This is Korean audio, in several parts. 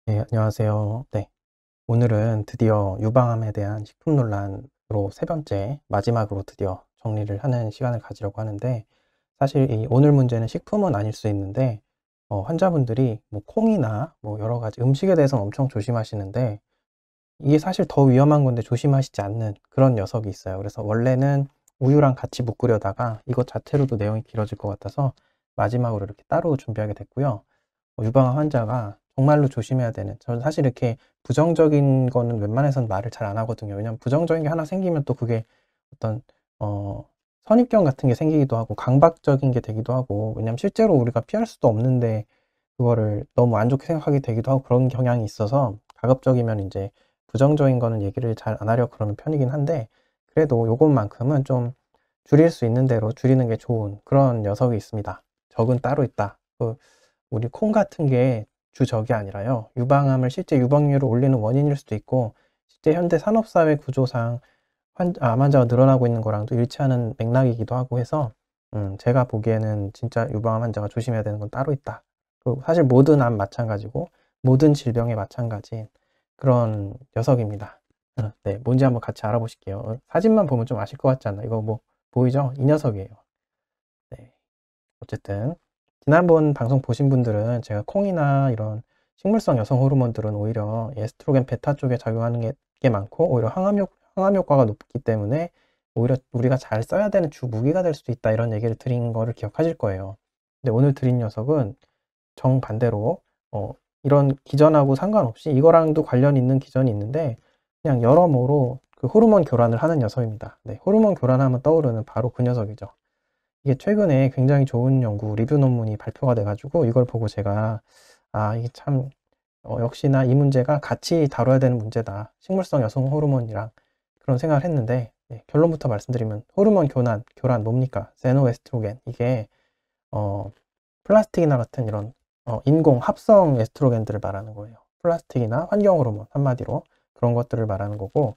네, 안녕하세요. 네, 오늘은 드디어 유방암에 대한 식품 논란으로 세 번째, 마지막으로 드디어 정리를 하는 시간을 가지려고 하는데, 사실 이 오늘 문제는 식품은 아닐 수 있는데, 환자분들이 뭐 콩이나 뭐 여러 가지 음식에 대해서는 엄청 조심하시는데, 이게 사실 더 위험한 건데 조심하시지 않는 그런 녀석이 있어요. 그래서 원래는 우유랑 같이 묶으려다가 이것 자체로도 내용이 길어질 것 같아서 마지막으로 이렇게 따로 준비하게 됐고요. 유방암 환자가 정말로 조심해야 되는, 저는 사실 이렇게 부정적인 거는 웬만해서는 말을 잘 안 하거든요. 왜냐면 부정적인 게 하나 생기면 또 그게 어떤 어 선입견 같은 게 생기기도 하고 강박적인 게 되기도 하고, 왜냐면 실제로 우리가 피할 수도 없는데 그거를 너무 안 좋게 생각하게 되기도 하고 그런 경향이 있어서, 가급적이면 이제 부정적인 거는 얘기를 잘 안 하려고 그러는 편이긴 한데, 그래도 요것만큼은 좀 줄일 수 있는 대로 줄이는 게 좋은 그런 녀석이 있습니다. 적은 따로 있다. 우리 콩 같은 게 주적이 아니라요, 유방암을 실제 유방률을 올리는 원인일 수도 있고, 실제 현대 산업사회 구조상 암 환자가 늘어나고 있는 거랑도 일치하는 맥락이기도 하고 해서, 제가 보기에는 진짜 유방암 환자가 조심해야 되는 건 따로 있다. 그리고 사실 모든 암 마찬가지고 모든 질병에 마찬가지인 그런 녀석입니다. 네, 뭔지 한번 같이 알아보실게요. 사진만 보면 좀 아실 것 같지 않나? 이거 뭐 보이죠? 이 녀석이에요. 네. 어쨌든 지난번 방송 보신 분들은 제가 콩이나 이런 식물성 여성 호르몬들은 오히려 에스트로겐 베타 쪽에 작용하는 게 많고, 오히려 항암 효과가 높기 때문에 오히려 우리가 잘 써야 되는 주 무기가 될 수도 있다, 이런 얘기를 드린 거를 기억하실 거예요. 근데 오늘 드린 녀석은 정반대로, 이런 기전하고 상관없이 이거랑도 관련 있는 기전이 있는데, 그냥 여러모로 그 호르몬 교란을 하는 녀석입니다. 네, 호르몬 교란하면 떠오르는 바로 그 녀석이죠. 이게 최근에 굉장히 좋은 연구 리뷰 논문이 발표가 돼가지고 이걸 보고 제가, 이게 참, 역시나 이 문제가 같이 다뤄야 되는 문제다, 식물성 여성 호르몬이랑, 그런 생각을 했는데, 네, 결론부터 말씀드리면 호르몬 교란 뭡니까? 제노에스트로겐, 이게 어, 플라스틱이나 같은 이런 인공 합성 에스트로겐들을 말하는 거예요. 플라스틱이나 환경 호르몬, 한마디로 그런 것들을 말하는 거고,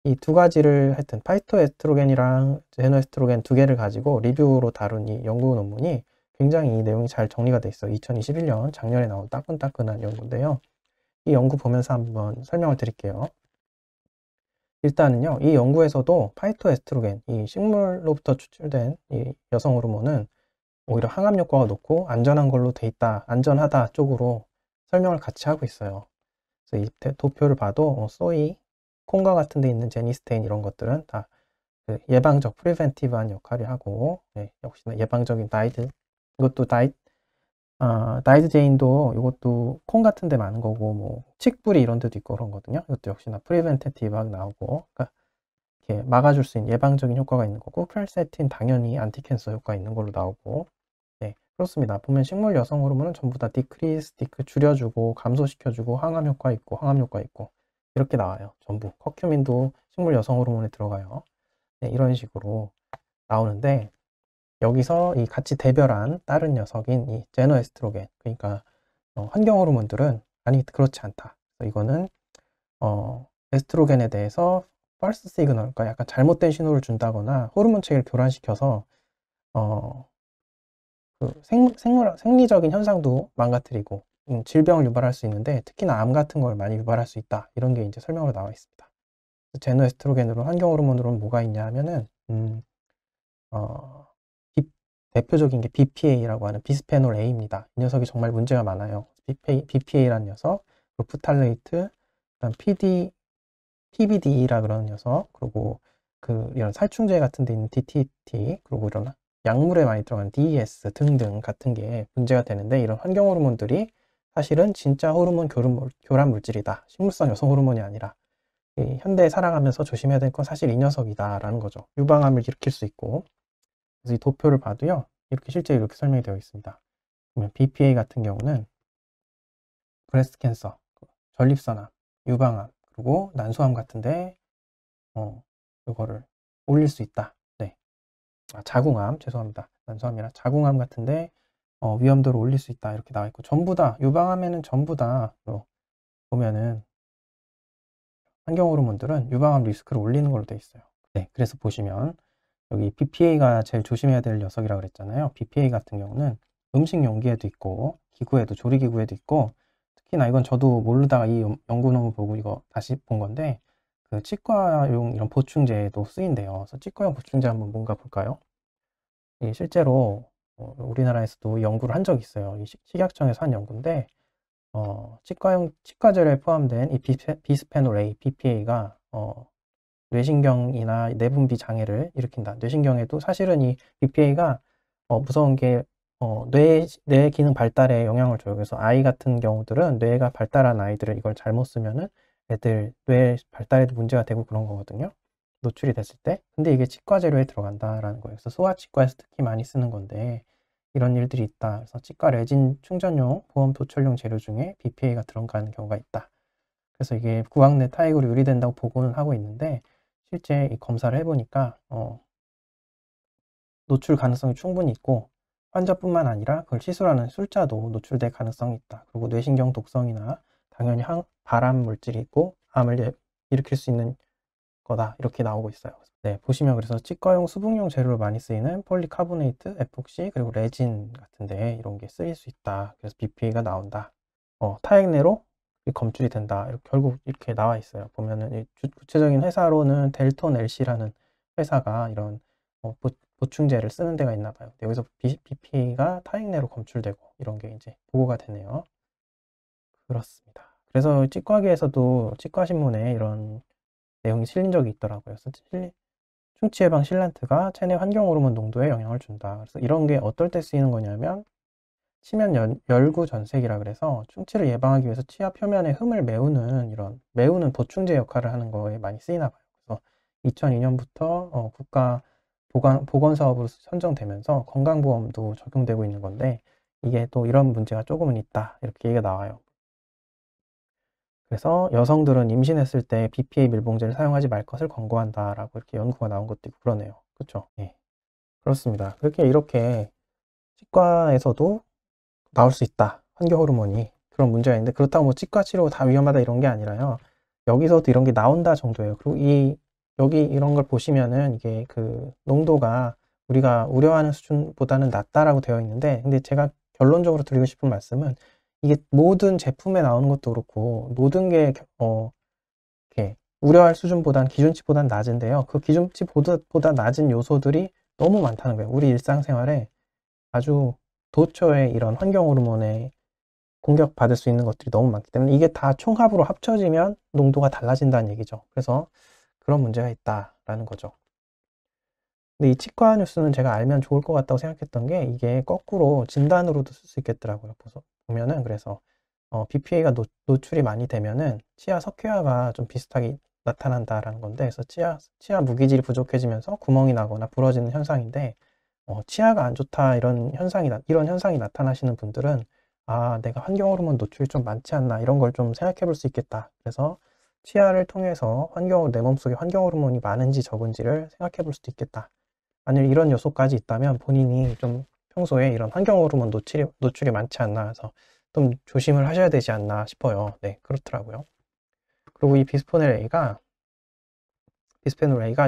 이 두 가지를 하여튼 파이토에스트로겐이랑 제노에스트로겐 두 개를 가지고 리뷰로 다룬 이 연구 논문이 굉장히 이 내용이 잘 정리가 돼 있어요. 2021년 작년에 나온 따끈따끈한 연구인데요. 이 연구 보면서 한번 설명을 드릴게요. 일단은요, 이 연구에서도 파이토에스트로겐, 이 식물로부터 추출된 이 여성 호르몬은 오히려 항암 효과가 높고 안전한 걸로 돼 있다, 안전하다 쪽으로 설명을 같이 하고 있어요. 그래서 이 도표를 봐도 소이, 콩과 같은 데 있는 제니스테인, 이런 것들은 다 그 예방적 프리벤티브한 역할을 하고, 네, 역시나 예방적인 다이드, 이것도 다이드제인도 이것도 콩 같은 데 많은 거고, 뭐 칡뿌리 이런 데도 있고 그런 거거든요. 이것도 역시나 프리벤티브하게 나오고, 그러니까 이렇게 막아줄 수 있는 예방적인 효과가 있는 거고, 퀄세틴 당연히 안티캔서 효과 있는 걸로 나오고. 네, 그렇습니다. 보면 식물 여성 호르몬은 전부 다 줄여주고 감소시켜주고 항암 효과 있고 항암 효과 있고 이렇게 나와요. 전부 커큐민도 식물 여성 호르몬에 들어가요. 네, 이런 식으로 나오는데, 여기서 이 같이 대별한 다른 녀석인 이 제노에스트로겐, 그러니까 환경 호르몬들은 아니 그렇지 않다. 그래서 이거는 에스트로겐에 대해서 false 시그널, 그러니까 약간 잘못된 신호를 준다거나 호르몬 체계를 교란시켜서 어, 생리적인 현상도 망가뜨리고 질병을 유발할 수 있는데, 특히나 암 같은 걸 많이 유발할 수 있다, 이런 게 이제 설명으로 나와 있습니다. 제노에스트로겐으로 환경 호르몬으로는 뭐가 있냐 하면은, 어, 비- 대표적인 게 BPA라고 하는 비스페놀 A입니다. 이 녀석이 정말 문제가 많아요. BPA라는 녀석, 그리고 프탈레이트, 그다음 PBDE라 그러는 녀석, 그리고 이런 살충제 같은 데 있는 DTT, 그리고 이런 약물에 많이 들어간 DES 등등 같은 게 문제가 되는데, 이런 환경 호르몬들이 사실은 진짜 호르몬 교란 물질이다. 식물성 여성 호르몬이 아니라, 이 현대에 살아가면서 조심해야 될 건 사실 이 녀석이다라는 거죠. 유방암을 일으킬 수 있고. 그래서 이 도표를 봐도요, 이렇게 실제 이렇게 설명이 되어 있습니다. 그러면 BPA 같은 경우는 브레스트 캔서, 전립선암, 유방암, 그리고 난소암 같은데 이거를 올릴 수 있다. 네. 자궁암, 죄송합니다. 난소암이라 자궁암 같은데 위험도를 올릴 수 있다, 이렇게 나와 있고, 전부 다 유방암에는 전부 다 보면은 환경 호르몬들은 유방암 리스크를 올리는 걸로 돼 있어요. 네, 그래서 보시면 여기 BPA가 제일 조심해야 될 녀석이라고 그랬잖아요. BPA 같은 경우는 음식 용기에도 있고 기구에도, 조리기구에도 있고, 특히나 이건 저도 모르다가 이 연구 논문 보고 이거 다시 본 건데, 그 치과용 이런 보충제에도 쓰인대요. 그래서 치과용 보충제 한번 뭔가 볼까요? 이 실제로 우리나라에서도 연구를 한 적이 있어요. 이 식약청에서 한 연구인데, 치과용 치과제로에 포함된 이 비스페놀 A, BPA가 뇌신경이나 내분비 장애를 일으킨다. 뇌신경에도 사실은 이 BPA가 무서운 게 뇌 기능 발달에 영향을 줘요. 그래서 아이 같은 경우들은 뇌가 발달한 아이들은 이걸 잘못 쓰면은 애들 뇌 발달에도 문제가 되고 그런 거거든요. 노출이 됐을 때. 근데 이게 치과 재료에 들어간다라는 거예요. 그래서 소아치과에서 특히 많이 쓰는 건데 이런 일들이 있다. 그래서 치과 레진 충전용 보험 도출용 재료 중에 BPA가 들어가는 경우가 있다. 그래서 이게 구강 내 타액으로 유리된다고 보고는 하고 있는데 실제 이 검사를 해보니까 노출 가능성이 충분히 있고 환자뿐만 아니라 그걸 시술하는 술자도 노출될 가능성이 있다. 그리고 뇌신경 독성이나 당연히 발암 물질이 있고 암을 일으킬 수 있는 거다. 이렇게 나오고 있어요. 네, 보시면 그래서 치과용 수분용 재료로 많이 쓰이는 폴리카보네이트, 에폭시, 그리고 레진 같은데 이런 게 쓰일 수 있다. 그래서 BPA가 나온다. 타액 내로 검출이 된다. 이렇게 결국 이렇게 나와 있어요. 보면은 구체적인 회사로는 델톤 LC라는 회사가 이런 보충제를 쓰는 데가 있나 봐요. 여기서 BPA가 타액 내로 검출되고 이런 게 이제 보고가 되네요. 그렇습니다. 그래서 치과계에서도 치과신문에 이런 내용이 실린 적이 있더라고요. 그래서 충치 예방 실란트가 체내 환경 호르몬 농도에 영향을 준다. 그래서 이런 게 어떨 때 쓰이는 거냐면 치면 열구 전색이라 그래서 충치를 예방하기 위해서 치아 표면에 흠을 메우는 보충제 역할을 하는 거에 많이 쓰이나 봐요. 그래서 2002년부터 국가 보건 사업으로 선정되면서 건강보험도 적용되고 있는 건데 이게 또 이런 문제가 조금은 있다. 이렇게 얘기가 나와요. 그래서 여성들은 임신했을 때 BPA 밀봉제를 사용하지 말 것을 권고한다라고 이렇게 연구가 나온 것도 있고 그러네요. 그렇죠? 예. 그렇습니다. 이렇게 치과에서도 나올 수 있다. 환경 호르몬이 그런 문제가 있는데 그렇다고 뭐 치과 치료 다 위험하다 이런 게 아니라요. 여기서도 이런 게 나온다 정도예요. 그리고 여기 이런 걸 보시면은 이게 그 농도가 우리가 우려하는 수준보다는 낮다라고 되어 있는데 근데 제가 결론적으로 드리고 싶은 말씀은 이게 모든 제품에 나오는 것도 그렇고 모든 게 이렇게 우려할 수준보다는 기준치보다는 낮은데요. 그 기준치보다 낮은 요소들이 너무 많다는 거예요. 우리 일상생활에 아주 도처에 이런 환경 호르몬에 공격받을 수 있는 것들이 너무 많기 때문에 이게 다 총합으로 합쳐지면 농도가 달라진다는 얘기죠. 그래서 그런 문제가 있다라는 거죠. 근데 이 치과 뉴스는 제가 알면 좋을 것 같다고 생각했던 게 이게 거꾸로 진단으로도 쓸 수 있겠더라고요. 보면은 그래서 BPA가 노출이 많이 되면은 치아 석회화가 좀 비슷하게 나타난다라는 건데 그래서 치아 무기질이 부족해지면서 구멍이 나거나 부러지는 현상인데 치아가 안 좋다 이런 현상이 나타나시는 분들은 아 내가 환경 호르몬 노출이 좀 많지 않나 이런 걸 좀 생각해 볼 수 있겠다. 그래서 치아를 통해서 내 몸속에 환경 호르몬이 많은지 적은지를 생각해 볼 수도 있겠다. 만약 이런 요소까지 있다면 본인이 좀 평소에 이런 환경 호르몬 노출이 많지 않나 해서 좀 조심을 하셔야 되지 않나 싶어요. 네, 그렇더라고요. 그리고 이 비스페놀 A가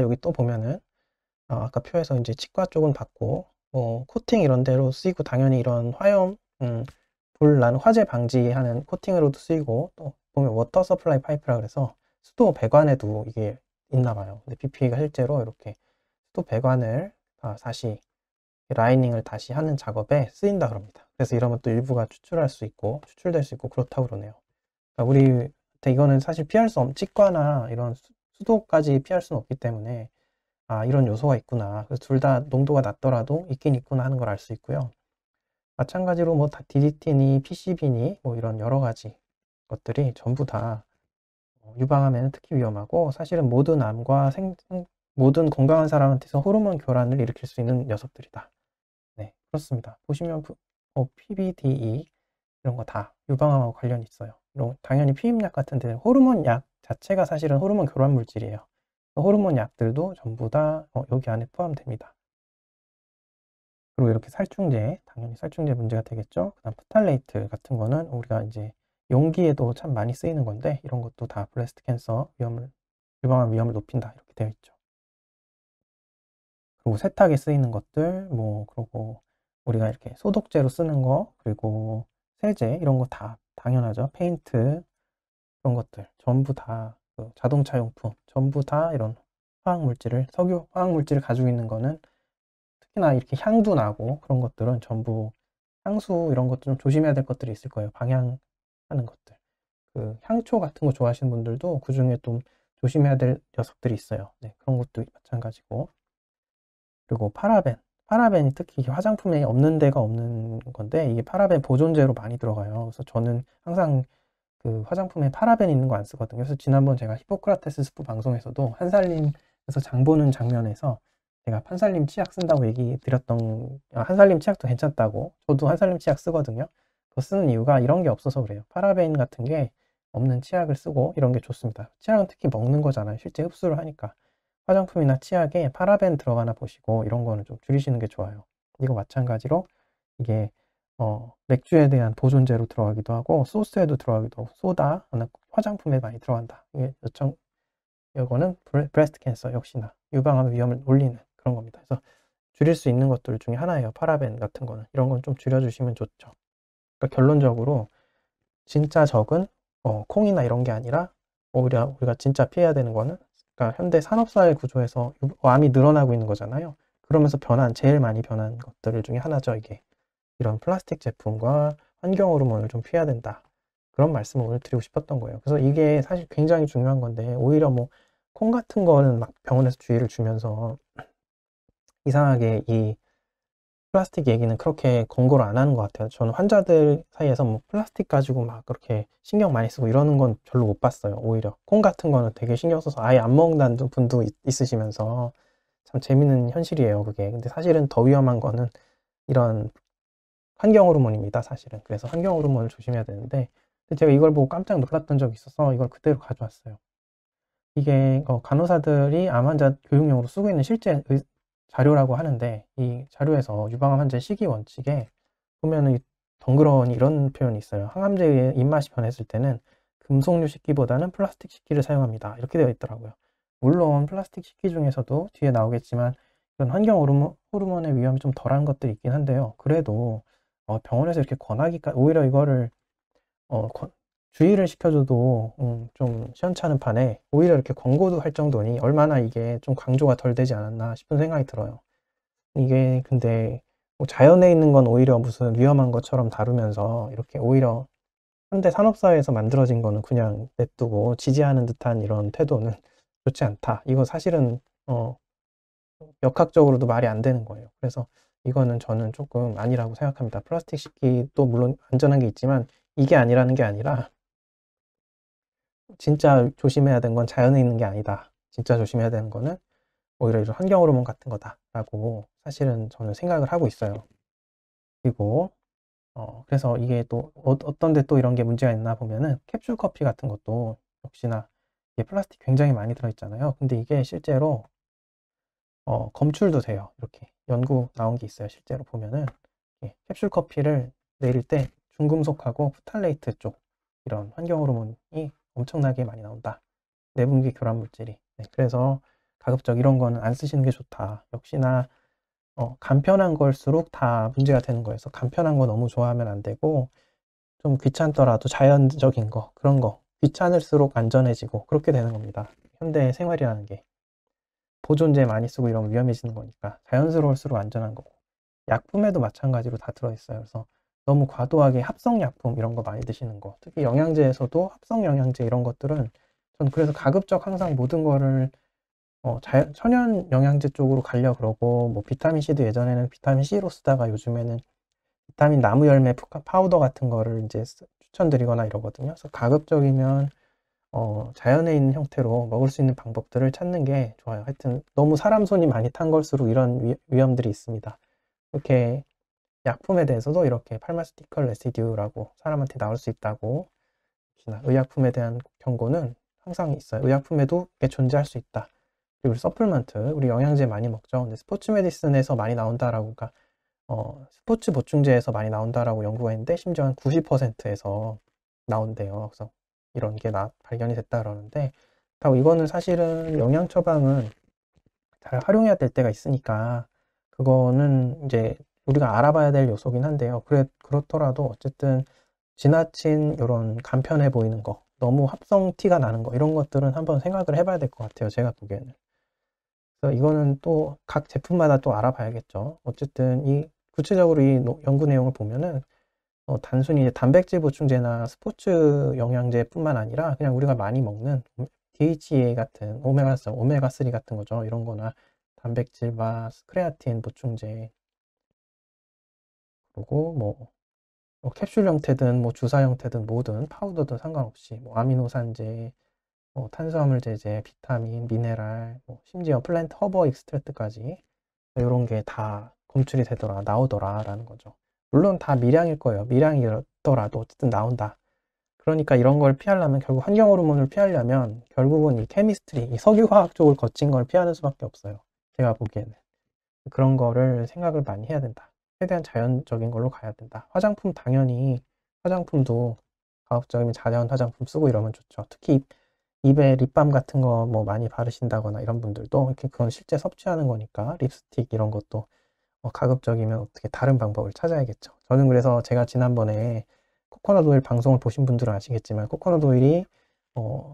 여기 또 보면은 아까 표에서 이제 치과 쪽은 받고 코팅 이런 데로 쓰이고 당연히 이런 화염, 불 나는 화재 방지하는 코팅으로도 쓰이고 또 보면 워터 서플라이 파이프라 그래서 수도 배관에도 이게 있나 봐요. 근데 BPA가 실제로 이렇게 수도 배관을 다시 라이닝을 다시 하는 작업에 쓰인다 그럽니다. 그래서 이러면 또 일부가 추출될 수 있고 그렇다고 그러네요. 그러니까 우리한테 이거는 사실 치과나 이런 수도까지 피할 수는 없기 때문에 이런 요소가 있구나. 그래서 둘 다 농도가 낮더라도 있긴 있구나 하는 걸 알 수 있고요. 마찬가지로 뭐 DDT니 PCB니 뭐 이런 여러 가지 것들이 전부 다 유방암에는 특히 위험하고 사실은 모든 암과 모든 건강한 사람한테서 호르몬 교란을 일으킬 수 있는 녀석들이다. 네, 그렇습니다. 보시면 PBDE 이런 거 다 유방암하고 관련이 있어요. 당연히 피임약 같은 데는 호르몬 약 자체가 사실은 호르몬 교란 물질이에요. 호르몬 약들도 전부 다 여기 안에 포함됩니다. 그리고 이렇게 당연히 살충제 문제가 되겠죠. 그다음 프탈레이트 같은 거는 우리가 이제 용기에도 참 많이 쓰이는 건데 이런 것도 다 브레스트 캔서 유방암 위험을 높인다 이렇게 되어 있죠. 그리고 세탁에 쓰이는 것들 그리고 우리가 이렇게 소독제로 쓰는 거 그리고 세제 이런 거 다 당연하죠. 페인트 그런 것들 전부 다 그 자동차 용품 전부 다 이런 화학물질을 석유 화학물질을 가지고 있는 거는 특히나 이렇게 향도 나고 그런 것들은 전부 향수 이런 것도 좀 조심해야 될 것들이 있을 거예요. 방향하는 것들. 그 향초 같은 거 좋아하시는 분들도 그중에 좀 조심해야 될 녀석들이 있어요. 네, 그런 것도 마찬가지고. 그리고 파라벤이 특히 화장품에 없는 데가 없는 건데 이게 파라벤 보존제로 많이 들어가요. 그래서 저는 항상 그 화장품에 파라벤 있는 거 안 쓰거든요. 그래서 지난번 제가 히포크라테스 스프 방송에서도 한살림에서 장 보는 장면에서 제가 한살림 치약 쓴다고 얘기 드렸던 한살림 치약도 괜찮다고 저도 한살림 치약 쓰거든요. 그거 쓰는 이유가 이런 게 없어서 그래요. 파라벤 같은 게 없는 치약을 쓰고 이런 게 좋습니다. 치약은 특히 먹는 거잖아요. 실제 흡수를 하니까. 화장품이나 치약에 파라벤 들어가나 보시고 이런 거는 좀 줄이시는 게 좋아요. 이거 마찬가지로 이게 맥주에 대한 보존제로 들어가기도 하고 소스에도 들어가기도 하고 소다, 화장품에 많이 들어간다. 이거는 브레스트 캔서 역시나 유방암 위험을 올리는 그런 겁니다. 그래서 줄일 수 있는 것들 중에 하나예요. 파라벤 같은 거는. 이런 건 좀 줄여주시면 좋죠. 그러니까 결론적으로 진짜 적은 콩이나 이런 게 아니라 오히려 우리가 진짜 피해야 되는 거는 그러니까 현대 산업사회 구조에서 암이 늘어나고 있는 거잖아요. 그러면서 제일 많이 변한 것들 중에 하나죠. 이게 이런 플라스틱 제품과 환경 호르몬을 좀 피해야 된다. 그런 말씀을 오늘 드리고 싶었던 거예요. 그래서 이게 사실 굉장히 중요한 건데 오히려 뭐 콩 같은 거는 막 병원에서 주의를 주면서 이상하게 이 플라스틱 얘기는 그렇게 권고를 안 하는 것 같아요. 저는 환자들 사이에서 뭐 플라스틱 가지고 막 그렇게 신경 많이 쓰고 이러는 건 별로 못 봤어요. 오히려 콩 같은 거는 되게 신경 써서 아예 안 먹는다는 분도 있으시면서 참 재밌는 현실이에요, 그게. 근데 사실은 더 위험한 거는 이런 환경 호르몬입니다, 사실은. 그래서 환경 호르몬을 조심해야 되는데 제가 이걸 보고 깜짝 놀랐던 적이 있어서 이걸 그대로 가져왔어요. 이게 간호사들이 암 환자 교육용으로 쓰고 있는 실제 자료라고 하는데 이 자료에서 유방암 환자의 식이 원칙에 보면은 덩그러니 이런 표현이 있어요. 항암제의 입맛이 변했을 때는 금속류 식기보다는 플라스틱 식기를 사용합니다. 이렇게 되어 있더라고요. 물론 플라스틱 식기 중에서도 뒤에 나오겠지만 이런 환경 호르몬의 위험이 좀 덜한 것들이 있긴 한데요. 그래도 병원에서 이렇게 권하기까지 오히려 이거를 주의를 시켜줘도 좀 시원찮은 판에 오히려 이렇게 권고도 할 정도니 얼마나 이게 좀 강조가 덜 되지 않았나 싶은 생각이 들어요. 이게 근데 뭐 자연에 있는 건 오히려 무슨 위험한 것처럼 다루면서 이렇게 오히려 현대 산업사회에서 만들어진 거는 그냥 냅두고 지지하는 듯한 이런 태도는 좋지 않다. 이거 사실은 역학적으로도 말이 안 되는 거예요. 그래서 이거는 저는 조금 아니라고 생각합니다. 플라스틱 식기도 물론 안전한 게 있지만 이게 아니라는 게 아니라 진짜 조심해야 되는 건 자연에 있는 게 아니다. 진짜 조심해야 되는 거는 오히려 이런 환경 호르몬 같은 거다라고 사실은 저는 생각을 하고 있어요. 그리고 그래서 이게 또 어떤 데 또 이런 게 문제가 있나 보면은 캡슐 커피 같은 것도 역시나 이게 플라스틱 굉장히 많이 들어있잖아요. 근데 이게 실제로 검출도 돼요. 이렇게 연구 나온 게 있어요. 실제로 보면은 캡슐 커피를 내릴 때 중금속하고 프탈레이트 쪽 이런 환경 호르몬이 엄청나게 많이 나온다. 내분비 교란 물질이. 네, 그래서 가급적 이런 거는 안 쓰시는 게 좋다. 역시나 간편한 걸수록 다 문제가 되는 거여서 간편한 거 너무 좋아하면 안 되고 좀 귀찮더라도 자연적인 거 그런 거 귀찮을수록 안전해지고 그렇게 되는 겁니다. 현대 생활이라는 게 보존제 많이 쓰고 이러면 위험해지는 거니까 자연스러울수록 안전한 거고 약품에도 마찬가지로 다 들어있어요. 그래서 너무 과도하게 합성약품 이런 거 많이 드시는 거 특히 영양제에서도 합성영양제 이런 것들은 전 그래서 가급적 항상 모든 거를 천연 영양제 쪽으로 가려 그러고 뭐 비타민C도 예전에는 비타민C로 쓰다가 요즘에는 비타민 나무 열매 파우더 같은 거를 이제 추천드리거나 이러거든요. 그래서 가급적이면 자연에 있는 형태로 먹을 수 있는 방법들을 찾는 게 좋아요. 하여튼 너무 사람 손이 많이 탄 걸수록 이런 위험들이 있습니다. 이렇게 약품에 대해서도 이렇게 팔마스티컬 레시듀라고 사람한테 나올 수 있다고 의약품에 대한 경고는 항상 있어요. 의약품에도 이게 존재할 수 있다. 그리고 서플먼트, 우리 영양제 많이 먹죠. 근데 스포츠 메디슨에서 많이 나온다라고, 그러니까 스포츠 보충제에서 많이 나온다라고 연구가 있는데 심지어 한 90%에서 나온대요. 그래서 이런 게 발견이 됐다 그러는데 이거는 사실은 영양 처방은 잘 활용해야 될 때가 있으니까 그거는 이제 우리가 알아봐야 될 요소긴 한데요. 그렇더라도 어쨌든 지나친 이런 간편해 보이는 거, 너무 합성 티가 나는 거, 이런 것들은 한번 생각을 해봐야 될 것 같아요. 제가 보기에는. 그래서 이거는 또 각 제품마다 또 알아봐야겠죠. 어쨌든 이 구체적으로 이 연구 내용을 보면은 단순히 이제 단백질 보충제나 스포츠 영양제뿐만 아니라 그냥 우리가 많이 먹는 DHA 같은 오메가3 같은 거죠. 이런 거나 단백질과 크레아틴 보충제, 그리고 뭐 캡슐 형태든 뭐 주사 형태든 뭐든 파우더든 상관없이 뭐 아미노산제, 뭐 탄수화물 제제, 비타민, 미네랄, 뭐 심지어 플랜트 허버 익스트랙트까지 이런 게 다 검출이 되더라, 나오더라라는 거죠. 물론 다 미량일 거예요. 미량이더라도 어쨌든 나온다. 그러니까 이런 걸 피하려면, 결국 환경 호르몬을 피하려면 결국은 이 케미스트리, 이 석유화학 쪽을 거친 걸 피하는 수밖에 없어요. 제가 보기에는. 그런 거를 생각을 많이 해야 된다. 최대한 자연적인 걸로 가야 된다. 화장품 당연히, 화장품도 가급적이면 자연 화장품 쓰고 이러면 좋죠. 특히 입에 립밤 같은 거 뭐 많이 바르신다거나 이런 분들도 이렇게, 그건 실제 섭취하는 거니까 립스틱 이런 것도 가급적이면 어떻게 다른 방법을 찾아야겠죠. 저는 그래서 제가 지난번에 코코넛 오일 방송을 보신 분들은 아시겠지만, 코코넛 오일이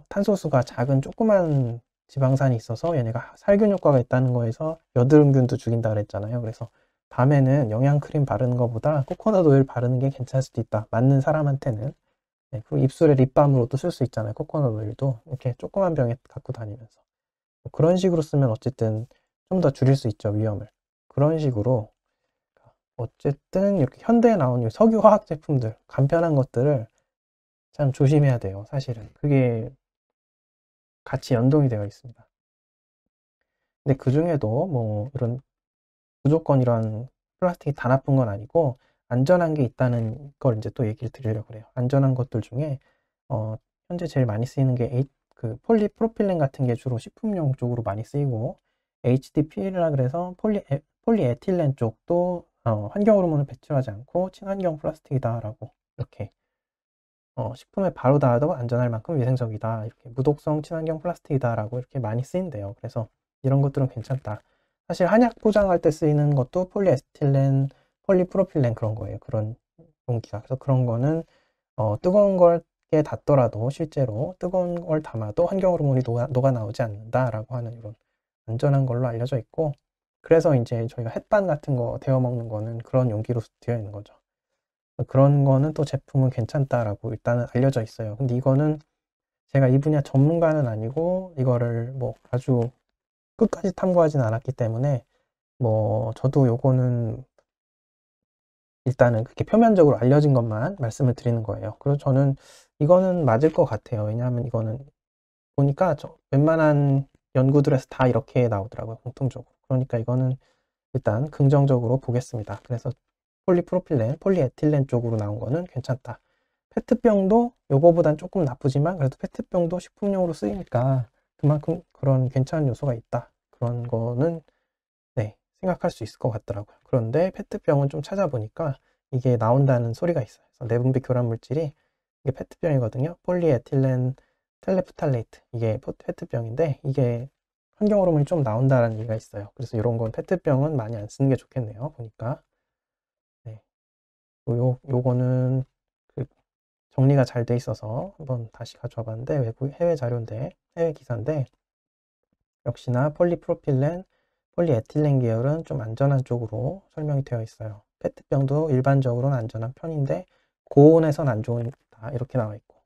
탄소수가 작은 조그만 지방산이 있어서 얘네가 살균 효과가 있다는 거에서 여드름균도 죽인다 그랬잖아요. 그래서 밤에는 영양크림 바르는 것보다 코코넛 오일 바르는 게 괜찮을 수도 있다. 맞는 사람한테는. 네, 그리고 입술에 립밤으로도 쓸 수 있잖아요. 코코넛 오일도 이렇게 조그만 병에 갖고 다니면서 뭐 그런 식으로 쓰면 어쨌든 좀 더 줄일 수 있죠, 위험을. 그런 식으로 어쨌든 이렇게 현대에 나온 이 석유화학 제품들, 간편한 것들을 참 조심해야 돼요. 사실은 그게 같이 연동이 되어 있습니다. 근데 그 중에도 뭐 이런, 무조건 이런 플라스틱이 다 나쁜 건 아니고 안전한 게 있다는 걸 이제 또 얘기를 드리려고 그래요. 안전한 것들 중에 현재 제일 많이 쓰이는 게 그 폴리프로필렌 같은 게 주로 식품용 쪽으로 많이 쓰이고, HDPE라 그래서 폴리에틸렌 쪽도 환경 호르몬을 배출하지 않고 친환경 플라스틱이다라고, 이렇게 식품에 바로 닿아도 안전할 만큼 위생적이다, 이렇게 무독성 친환경 플라스틱이다라고 이렇게 많이 쓰인대요. 그래서 이런 것들은 괜찮다. 사실 한약 포장할 때 쓰이는 것도 폴리에스틸렌, 폴리프로필렌 그런 거예요. 그런 용기가. 그래서 그런 거는 뜨거운 걸에 닿더라도, 실제로 뜨거운 걸 담아도 환경 호르몬이 녹아 나오지 않는다라고 하는 이런 안전한 걸로 알려져 있고, 그래서 이제 저희가 햇반 같은 거 데워 먹는 거는 그런 용기로 되어 있는 거죠. 그런 거는 또 제품은 괜찮다라고 일단은 알려져 있어요. 근데 이거는 제가 이 분야 전문가는 아니고 이거를 뭐 아주 끝까지 탐구하진 않았기 때문에, 뭐 저도 요거는 일단은 그렇게 표면적으로 알려진 것만 말씀을 드리는 거예요. 그리고 저는 이거는 맞을 것 같아요. 왜냐하면 이거는 보니까 웬만한 연구들에서 다 이렇게 나오더라고요, 공통적으로. 그러니까 이거는 일단 긍정적으로 보겠습니다. 그래서 폴리프로필렌, 폴리에틸렌 쪽으로 나온 거는 괜찮다. 페트병도 요거보단 조금 나쁘지만 그래도 페트병도 식품용으로 쓰이니까 그만큼 그런 괜찮은 요소가 있다. 그런 거는 네, 생각할 수 있을 것 같더라고요. 그런데 페트병은 좀 찾아보니까 이게 나온다는 소리가 있어요. 그래서 내분비 교란 물질이, 이게 페트병이거든요. 폴리에틸렌 텔레프탈레이트, 이게 페트병인데 이게 환경 호르몬이 좀 나온다는 얘기가 있어요. 그래서 이런 건 페트병은 많이 안 쓰는 게 좋겠네요, 보니까. 네. 요거는 그 정리가 잘 돼 있어서 한번 다시 가져와 봤는데, 해외 자료인데, 해외 기사인데, 역시나 폴리프로필렌, 폴리에틸렌 계열은 좀 안전한 쪽으로 설명이 되어 있어요. 페트병도 일반적으로는 안전한 편인데 고온에선 안 좋다, 이렇게 나와 있고,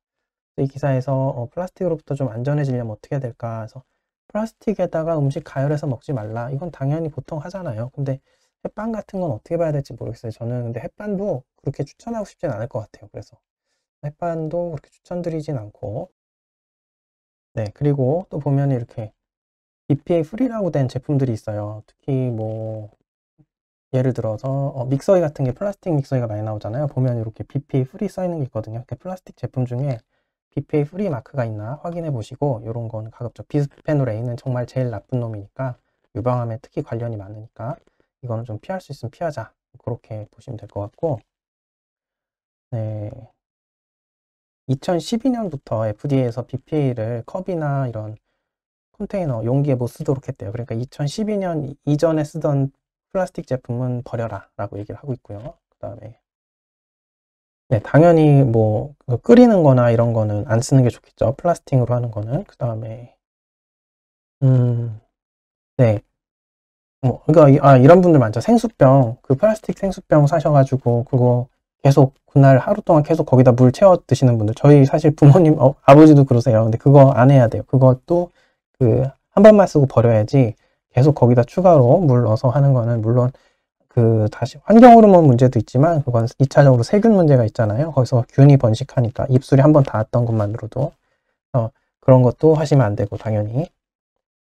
이 기사에서 플라스틱으로부터 좀 안전해지려면 어떻게 해야 될까 해서, 플라스틱에다가 음식 가열해서 먹지 말라, 이건 당연히 보통 하잖아요. 근데 햇반 같은 건 어떻게 봐야 될지 모르겠어요. 저는 근데 햇반도 그렇게 추천하고 싶진 않을 것 같아요. 그래서 햇반도 그렇게 추천드리진 않고. 네, 그리고 또 보면 이렇게 BPA 프리라고 된 제품들이 있어요. 특히 뭐 예를 들어서 믹서기 같은 게, 플라스틱 믹서기가 많이 나오잖아요. 보면 이렇게 BPA 프리 써 있는 게 있거든요. 그 플라스틱 제품 중에 BPA 프리 마크가 있나 확인해 보시고, 이런 건 가급적, 비스페놀 A는 정말 제일 나쁜 놈이니까, 유방암에 특히 관련이 많으니까 이거는 좀 피할 수 있으면 피하자, 그렇게 보시면 될 것 같고. 네, 2012년부터 FDA에서 BPA를 컵이나 이런 컨테이너, 용기에 못 쓰도록 했대요. 그러니까 2012년 이전에 쓰던 플라스틱 제품은 버려라 라고 얘기를 하고 있고요. 그 다음에 네, 당연히 뭐 끓이는 거나 이런 거는 안 쓰는 게 좋겠죠. 플라스틱으로 하는 거는. 그다음에 네. 그러니까 이런 분들 많죠. 생수병, 그 플라스틱 생수병 사셔가지고 그거 계속 그날 하루 동안 계속 거기다 물 채워 드시는 분들. 저희 사실 부모님, 아버지도 그러세요. 근데 그거 안 해야 돼요. 그것도 그 한 번만 쓰고 버려야지. 계속 거기다 추가로 물 넣어서 하는 거는 물론 그 다시 환경 호르몬 문제도 있지만 그건 2차적으로 세균 문제가 있잖아요. 거기서 균이 번식하니까 입술이 한 번 닿았던 것만으로도 그런 것도 하시면 안 되고 당연히.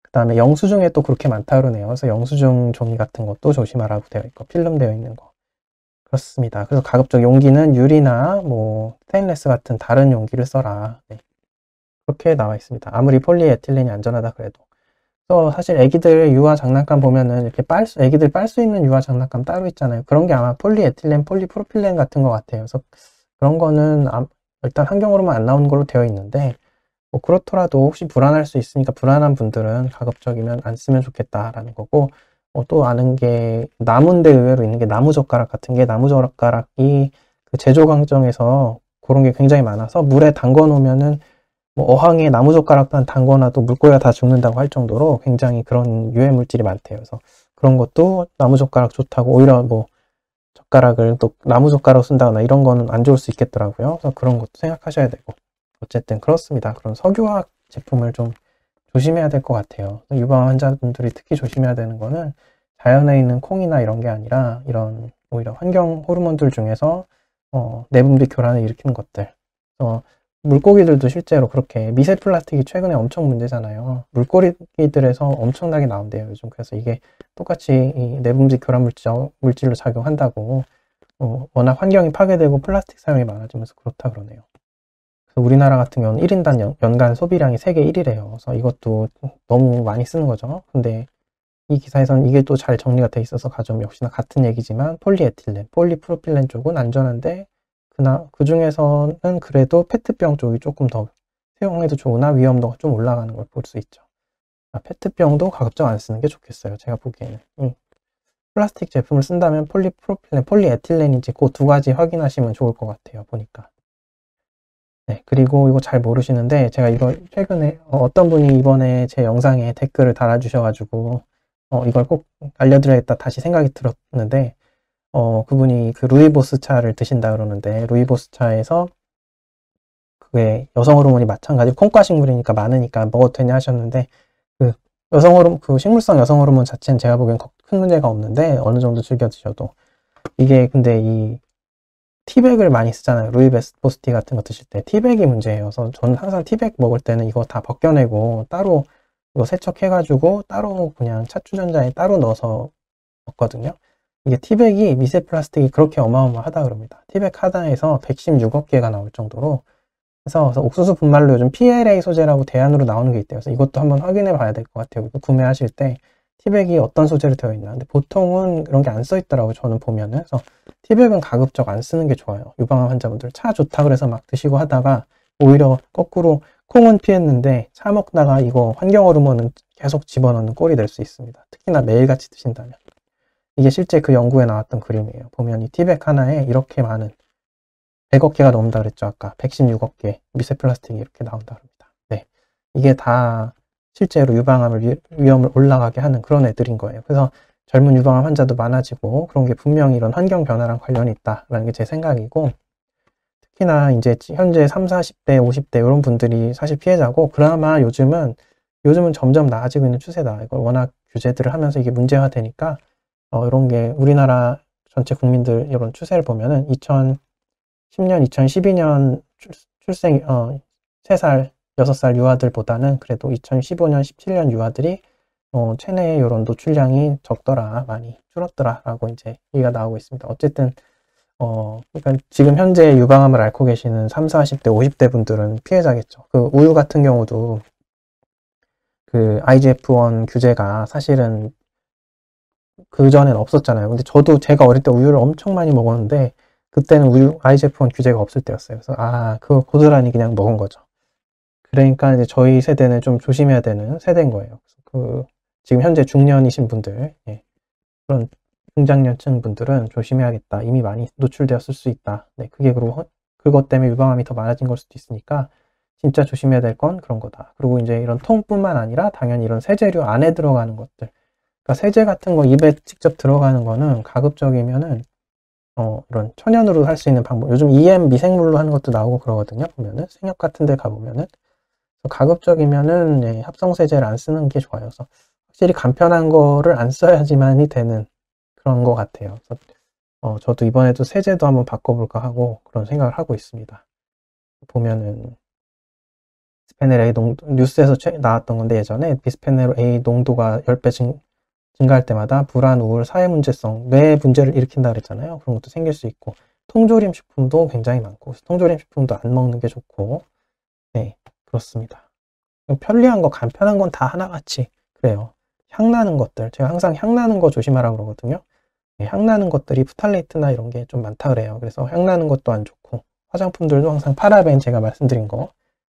그 다음에 영수증에 또 그렇게 많다 그러네요. 그래서 영수증 종이 같은 것도 조심하라고 되어 있고 필름 되어 있는 거 그렇습니다. 그래서 가급적 용기는 유리나 뭐 스테인레스 같은 다른 용기를 써라. 네. 그렇게 나와 있습니다. 아무리 폴리에틸렌이 안전하다 그래도. 또 사실 애기들 유아 장난감 보면은 이렇게 애기들 빨 수 있는 유아 장난감 따로 있잖아요. 그런 게 아마 폴리에틸렌, 폴리프로필렌 같은 것 같아요. 그래서 그런 거는 일단 환경으로만 안 나오는 걸로 되어 있는데 뭐 그렇더라도 혹시 불안할 수 있으니까 불안한 분들은 가급적이면 안 쓰면 좋겠다라는 거고, 또 아는 게 나무인데 의외로 있는 게 나무젓가락 같은 게, 나무젓가락이 그 제조 과정에서 그런 게 굉장히 많아서 물에 담궈 놓으면은 뭐 어항에 나무젓가락만 담궈놔도 물고기가 다 죽는다고 할 정도로 굉장히 그런 유해 물질이 많대요. 그래서 그런 것도 나무젓가락 좋다고, 오히려 뭐 젓가락을 또 나무젓가락 쓴다거나 이런 거는 안 좋을 수 있겠더라고요. 그래서 그런 것도 생각하셔야 되고. 어쨌든 그렇습니다. 그런 석유화학 제품을 좀 조심해야 될 것 같아요. 유방 환자분들이 특히 조심해야 되는 거는 자연에 있는 콩이나 이런 게 아니라 이런 오히려 환경 호르몬들 중에서 내분비 교란을 일으키는 것들. 물고기들도 실제로 그렇게 미세 플라스틱이 최근에 엄청 문제잖아요. 물고기들에서 엄청나게 나온대요, 요즘. 그래서 이게 똑같이 이 내분비 교란 물질로 작용한다고. 워낙 환경이 파괴되고 플라스틱 사용이 많아지면서 그렇다 그러네요. 우리나라 같은 경우는 1인당 연간 소비량이 세계 1위래요. 그래서 이것도 너무 많이 쓰는 거죠. 근데 이 기사에서는 이게 또 잘 정리가 돼 있어서 가져오면 역시나 같은 얘기지만 폴리에틸렌, 폴리프로필렌 쪽은 안전한데 그 중에서는 그래도 페트병 쪽이 조금 더 사용해도 좋으나 위험도가 좀 올라가는 걸 볼 수 있죠. 페트병도 가급적 안 쓰는 게 좋겠어요. 제가 보기에는. 플라스틱 제품을 쓴다면 폴리프로필렌, 폴리에틸렌인지 그 두 가지 확인하시면 좋을 것 같아요. 보니까. 네, 그리고 이거 잘 모르시는데 제가 이거 최근에 어떤 분이 이번에 제 영상에 댓글을 달아주셔가지고 이걸 꼭 알려드려야겠다 다시 생각이 들었는데 그분이 그 루이보스 차를 드신다 그러는데 루이보스 차에서 그게 여성 호르몬이 마찬가지로 콩과 식물이니까 많으니까 먹어도 되냐 하셨는데 그 그 식물성 여성 호르몬 자체는 제가 보기엔 큰 문제가 없는데 어느 정도 즐겨 드셔도 이게 근데 이 티백을 많이 쓰잖아요. 루이보스티 같은 거 드실 때 티백이 문제예요. 그래서 저는 항상 티백 먹을 때는 이거 다 벗겨내고 따로 이거 세척해가지고 따로 그냥 차추전자에 따로 넣어서 먹거든요. 이게 티백이 미세 플라스틱이 그렇게 어마어마하다 그럽니다. 티백 하나에서 116억 개가 나올 정도로 그래서 옥수수 분말로 요즘 PLA 소재라고 대안으로 나오는 게 있대요. 그래서 이것도 한번 확인해 봐야 될 것 같아요. 구매하실 때 티백이 어떤 소재로 되어 있나. 근데 보통은 그런 게 안 써 있더라고요. 저는 보면은. 그래서 티백은 가급적 안 쓰는 게 좋아요. 유방암 환자분들 차 좋다 그래서 막 드시고 하다가 오히려 거꾸로 콩은 피했는데 차 먹다가 이거 환경 호르몬은 계속 집어넣는 꼴이 될 수 있습니다. 특히나 매일같이 드신다면. 이게 실제 그 연구에 나왔던 그림이에요. 보면 이 티백 하나에 이렇게 많은 100억 개가 넘는다 그랬죠. 아까 116억 개 미세 플라스틱이 이렇게 나온다 그럽니다. 네, 이게 다 실제로 유방암을 위험을 올라가게 하는 그런 애들인 거예요. 그래서 젊은 유방암 환자도 많아지고 그런 게 분명히 이런 환경 변화랑 관련이 있다라는 게 제 생각이고 특히나 이제 현재 3, 40대, 50대 이런 분들이 사실 피해자고 그나마 요즘은 점점 나아지고 있는 추세다. 이걸 워낙 규제들을 하면서 이게 문제화되니까 이런 게 우리나라 전체 국민들 이런 추세를 보면은 2010년, 2012년 출생 3살, 6살 유아들보다는 그래도 2015년, 17년 유아들이 체내 이런 노출량이 적더라, 많이 줄었더라 라고 이제 얘기가 나오고 있습니다. 어쨌든 그러니까 지금 현재 유방암을 앓고 계시는 3, 40대, 50대 분들은 피해자겠죠. 그 우유 같은 경우도 그 IGF-1 규제가 사실은 그전엔 없었잖아요. 근데 저도 제가 어릴 때 우유를 엄청 많이 먹었는데 그때는 우유 IGF-1 규제가 없을 때였어요. 그래서 그거 고스란히 그냥 먹은 거죠. 그러니까 이제 저희 세대는 좀 조심해야 되는 세대인 거예요. 지금 현재 중년이신 분들, 예, 그런 중장년층 분들은 조심해야겠다. 이미 많이 노출되었을 수 있다. 네, 그게 그리고 그것 때문에 유방암이 더 많아진 걸 수도 있으니까 진짜 조심해야 될 건 그런 거다. 그리고 이제 이런 통뿐만 아니라 당연히 이런 세제류 안에 들어가는 것들. 그러니까 세제 같은 거 입에 직접 들어가는 거는 가급적이면은 이런 천연으로 할 수 있는 방법. 요즘 EM 미생물로 하는 것도 나오고 그러거든요. 보면은 생협 같은 데 가보면은 가급적이면은 네, 합성세제를 안 쓰는 게 좋아요. 그래서 확실히 간편한 거를 안 써야지만이 되는 그런 것 같아요. 그래서 저도 이번에도 세제도 한번 바꿔볼까 하고 그런 생각을 하고 있습니다. 보면은 비스페놀 A 뉴스에서 나왔던 건데 예전에 비스페놀 A 농도가 10배 증가할 때마다 불안, 우울, 사회 문제성, 뇌 문제를 일으킨다 그랬잖아요. 그런 것도 생길 수 있고 통조림 식품도 굉장히 많고 통조림 식품도 안 먹는 게 좋고 네 그렇습니다. 편리한 거 간편한 건 다 하나같이 그래요. 향나는 것들 제가 항상 향나는 거 조심하라고 그러거든요. 네, 향나는 것들이 프탈레이트나 이런 게 좀 많다 그래요. 그래서 향나는 것도 안 좋고 화장품들도 항상 파라벤 제가 말씀드린 거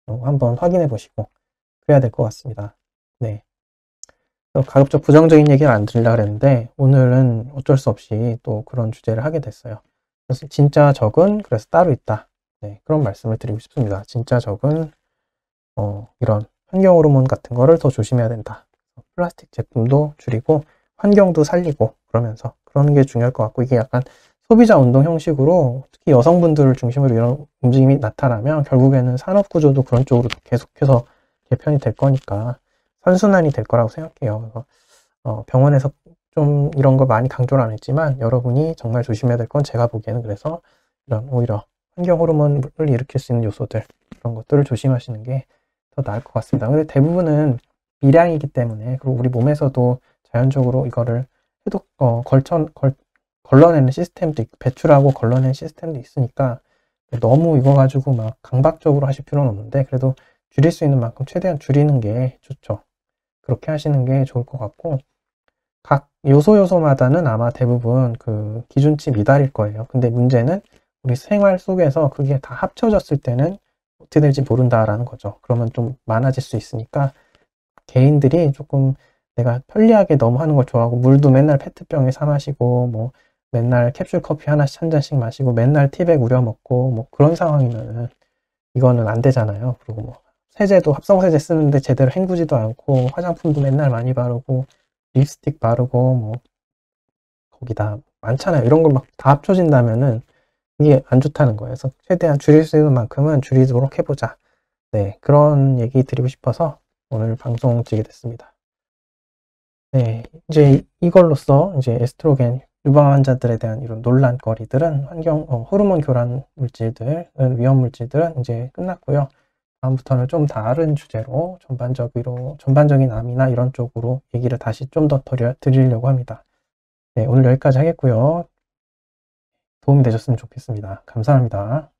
한번 확인해 보시고 그래야 될 것 같습니다. 네. 가급적 부정적인 얘기를 안 드리려고 그랬는데 오늘은 어쩔 수 없이 또 그런 주제를 하게 됐어요. 그래서 진짜 적은 그래서 따로 있다. 네, 그런 말씀을 드리고 싶습니다. 진짜 적은 이런 환경 호르몬 같은 거를 더 조심해야 된다. 플라스틱 제품도 줄이고 환경도 살리고 그러면서 그런 게 중요할 것 같고 이게 약간 소비자 운동 형식으로 특히 여성분들을 중심으로 이런 움직임이 나타나면 결국에는 산업 구조도 그런 쪽으로 계속해서 개편이 될 거니까 선순환이 될 거라고 생각해요. 그래서 병원에서 좀 이런 걸 많이 강조를 안 했지만 여러분이 정말 조심해야 될 건 제가 보기에는 그래서 이런 오히려 환경 호르몬을 일으킬 수 있는 요소들 그런 것들을 조심하시는 게 더 나을 것 같습니다. 근데 대부분은 미량이기 때문에 그리고 우리 몸에서도 자연적으로 이거를 걸러내는 시스템도 있고 배출하고 걸러내는 시스템도 있으니까 너무 이거 가지고 막 강박적으로 하실 필요는 없는데 그래도 줄일 수 있는 만큼 최대한 줄이는 게 좋죠. 그렇게 하시는 게 좋을 것 같고 각 요소마다는 아마 대부분 그 기준치 미달일 거예요. 근데 문제는 우리 생활 속에서 그게 다 합쳐졌을 때는 어떻게 될지 모른다라는 거죠. 그러면 좀 많아질 수 있으니까 개인들이 조금 내가 편리하게 너무 하는 걸 좋아하고 물도 맨날 페트병에 사 마시고 뭐 맨날 캡슐 커피 하나씩 한 잔씩 마시고 맨날 티백 우려 먹고 뭐 그런 상황이면은 이거는 안 되잖아요. 그리고 뭐 세제도 합성세제 쓰는데 제대로 헹구지도 않고 화장품도 맨날 많이 바르고 립스틱 바르고 뭐 거기다 많잖아요. 이런 걸 막 다 합쳐진다면은 이게 안 좋다는 거예요. 그래서 최대한 줄일 수 있는 만큼은 줄이도록 해보자. 네, 그런 얘기 드리고 싶어서 오늘 방송 드리게 됐습니다. 네, 이제 이걸로써 이제 에스트로겐 유방 환자들에 대한 이런 논란거리들은 호르몬 교란 물질들, 위험 물질들은 이제 끝났고요. 다음부터는 좀 다른 주제로 전반적인 암이나 이런 쪽으로 얘기를 다시 좀 더 드리려고 합니다. 네, 오늘 여기까지 하겠고요. 도움이 되셨으면 좋겠습니다. 감사합니다.